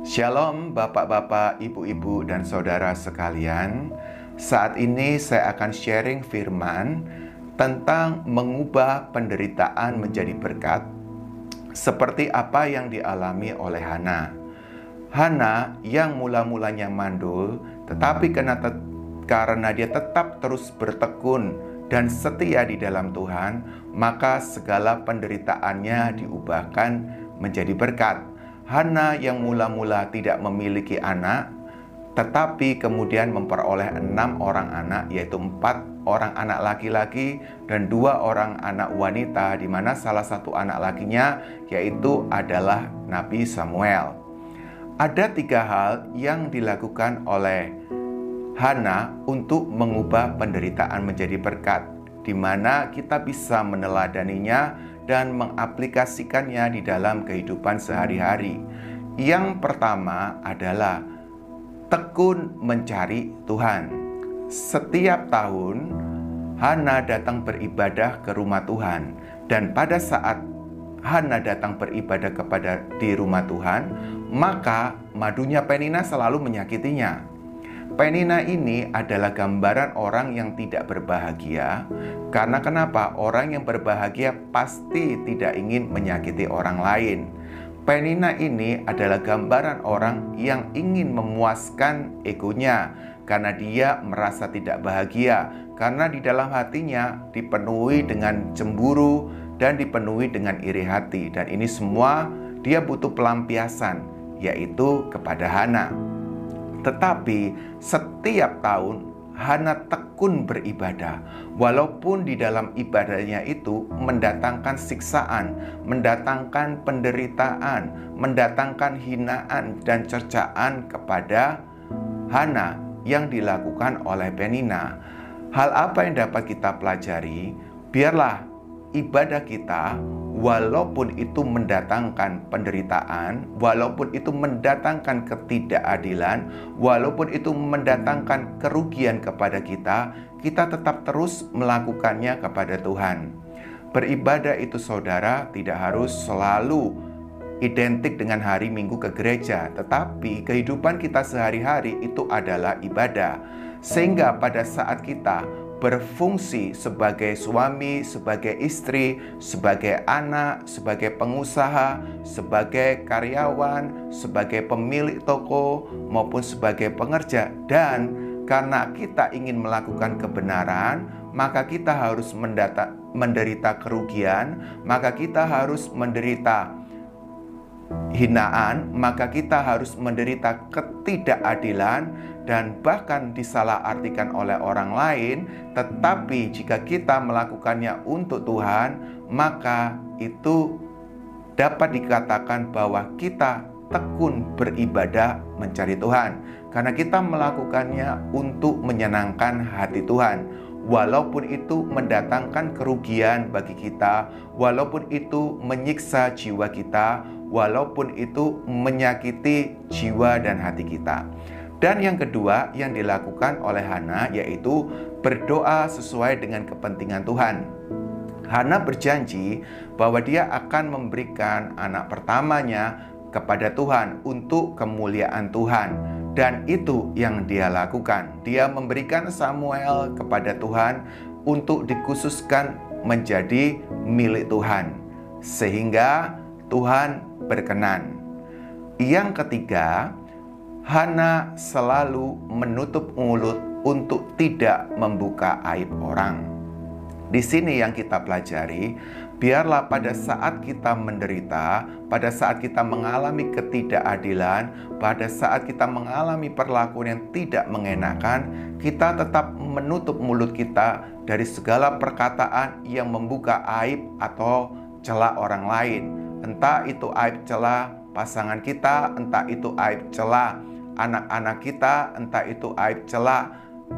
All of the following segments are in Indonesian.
Shalom bapak-bapak, ibu-ibu, dan saudara sekalian. Saat ini saya akan sharing firman tentang mengubah penderitaan menjadi berkat, seperti apa yang dialami oleh Hana. Hana yang mula-mulanya mandul, tetapi karena dia tetap terus bertekun dan setia di dalam Tuhan, maka segala penderitaannya diubahkan menjadi berkat. Hana yang mula-mula tidak memiliki anak, tetapi kemudian memperoleh 6 orang anak, yaitu 4 orang anak laki-laki dan 2 orang anak wanita, di mana salah satu anak lakinya yaitu adalah Nabi Samuel. Ada 3 hal yang dilakukan oleh Hana untuk mengubah penderitaan menjadi berkat, di mana kita bisa meneladaninya dan mengaplikasikannya di dalam kehidupan sehari-hari. Yang pertama adalah tekun mencari Tuhan. Setiap tahun Hana datang beribadah ke rumah Tuhan, dan pada saat Hana datang beribadah di rumah Tuhan, maka madunya Penina selalu menyakitinya. Penina ini adalah gambaran orang yang tidak berbahagia. Karena kenapa? Orang yang berbahagia pasti tidak ingin menyakiti orang lain. Penina ini adalah gambaran orang yang ingin memuaskan egonya, karena dia merasa tidak bahagia, karena di dalam hatinya dipenuhi dengan cemburu dan dipenuhi dengan iri hati. Dan ini semua dia butuh pelampiasan, yaitu kepada Hana. Tetapi setiap tahun Hana tekun beribadah, walaupun di dalam ibadahnya itu mendatangkan siksaan, mendatangkan penderitaan, mendatangkan hinaan dan cercaan kepada Hana yang dilakukan oleh Penina. Hal apa yang dapat kita pelajari? Biarlah ibadah kita, walaupun itu mendatangkan penderitaan, walaupun itu mendatangkan ketidakadilan, walaupun itu mendatangkan kerugian kepada kita, kita tetap terus melakukannya kepada Tuhan. Beribadah itu, saudara, tidak harus selalu identik dengan hari Minggu ke gereja, tetapi kehidupan kita sehari-hari itu adalah ibadah. Sehingga pada saat kita berfungsi sebagai suami, sebagai istri, sebagai anak, sebagai pengusaha, sebagai karyawan, sebagai pemilik toko, maupun sebagai pengerja. Dan karena kita ingin melakukan kebenaran, maka kita harus menderita kerugian, maka kita harus menderita hinaan, maka kita harus menderita ketidakadilan dan bahkan disalahartikan oleh orang lain. Tetapi jika kita melakukannya untuk Tuhan, maka itu dapat dikatakan bahwa kita tekun beribadah mencari Tuhan, karena kita melakukannya untuk menyenangkan hati Tuhan. Walaupun itu mendatangkan kerugian bagi kita, walaupun itu menyiksa jiwa kita, walaupun itu menyakiti jiwa dan hati kita. Dan yang kedua yang dilakukan oleh Hana yaitu berdoa sesuai dengan kepentingan Tuhan. Hana berjanji bahwa dia akan memberikan anak pertamanya kepada Tuhan untuk kemuliaan Tuhan. Dan itu yang dia lakukan. Dia memberikan Samuel kepada Tuhan untuk dikhususkan menjadi milik Tuhan, sehingga Tuhan berkenan. Yang ketiga, Hana selalu menutup mulut untuk tidak membuka aib orang. Di sini yang kita pelajari, biarlah pada saat kita menderita, pada saat kita mengalami ketidakadilan, pada saat kita mengalami perlakuan yang tidak mengenakan, kita tetap menutup mulut kita dari segala perkataan yang membuka aib atau celah orang lain. Entah itu aib celah pasangan kita, entah itu aib celah anak-anak kita, entah itu aib celah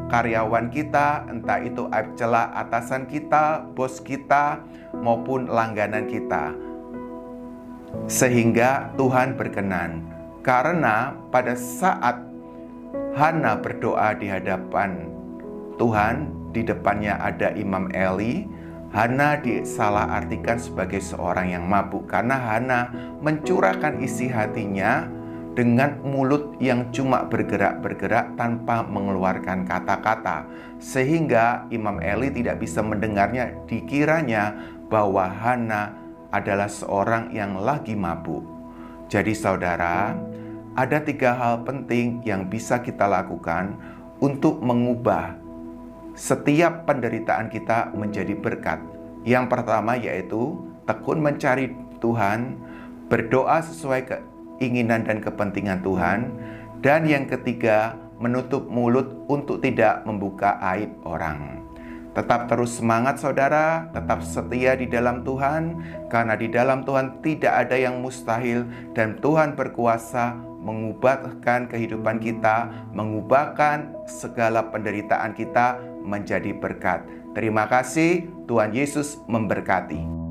karyawan kita, entah itu aib celah atasan kita, bos kita, maupun langganan kita. Sehingga Tuhan berkenan. Karena pada saat Hana berdoa di hadapan Tuhan, di depannya ada Imam Eli, Hana disalahartikan sebagai seorang yang mabuk. Karena Hana mencurahkan isi hatinya dengan mulut yang cuma bergerak-bergerak tanpa mengeluarkan kata-kata, sehingga Imam Eli tidak bisa mendengarnya. Dikiranya bahwa Hana adalah seorang yang lagi mabuk. Jadi saudara, ada 3 hal penting yang bisa kita lakukan untuk mengubah setiap penderitaan kita menjadi berkat. Yang pertama yaitu tekun mencari Tuhan, berdoa sesuai keinginan dan kepentingan Tuhan. Dan yang ketiga, menutup mulut untuk tidak membuka aib orang. Tetap terus semangat saudara, tetap setia di dalam Tuhan, karena di dalam Tuhan tidak ada yang mustahil dan Tuhan berkuasa mengubahkan kehidupan kita, mengubahkan segala penderitaan kita menjadi berkat. Terima kasih, Tuhan Yesus memberkati.